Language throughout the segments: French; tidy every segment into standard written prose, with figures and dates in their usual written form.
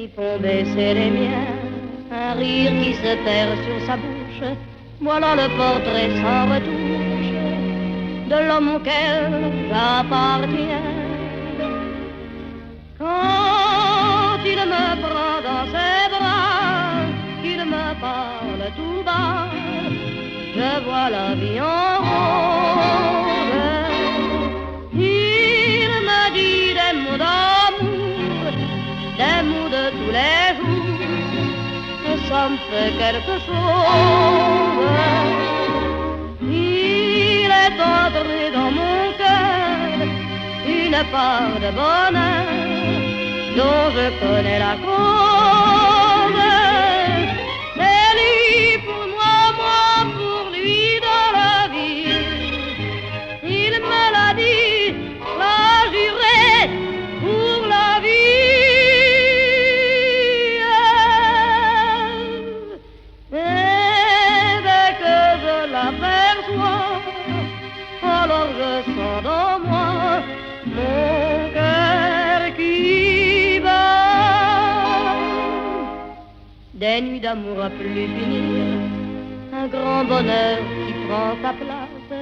nuits font baisser les miens, un rire qui se perd sur sa bouche. Voilà le portrait sans retouche de l'homme auquel j'appartiens. Quand il me prend dans ses bras, qu'il me parle tout bas, je vois la vie en rose. Il me dit des mots d'amour, des mots de tous les jours, et ça me fait quelque chose. Il est entré dans mon cœur une part de bonheur dont je connais la cause. C'est lui pour moi, moi pour lui dans la vie. Il me l'a dit, l'a juré pour la vie. Et dès que je l'aperçois, alors je sens dans moi mon cœur qui bat. Des nuits d'amour à plus finir, un grand bonheur qui prend sa place,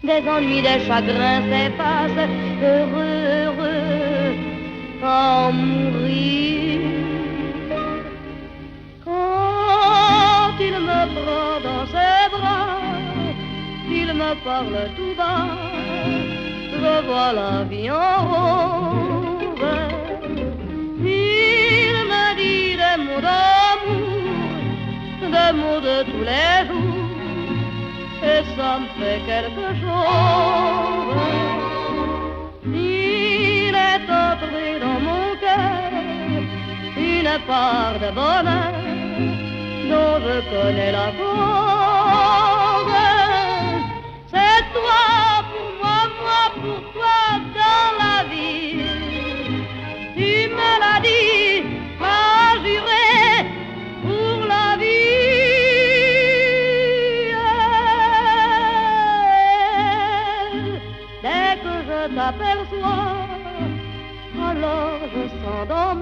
des ennuis, des chagrins s'effacent, heureux, heureux, à en mourir. Quand il me prend dans ses bras, il me parle tout bas, je vois la vie en rose. Il me dit des mots d'amour, des mots de tous les jours, et ça me fait quelque chose. Il est entré dans mon cœur une part de bonheur dont je connais la cause. C'est toi pour moi, moi pour toi dans la vie. Tu me l'as dit, m'as juré pour la vie. Dès que je t'aperçois, alors je sens dans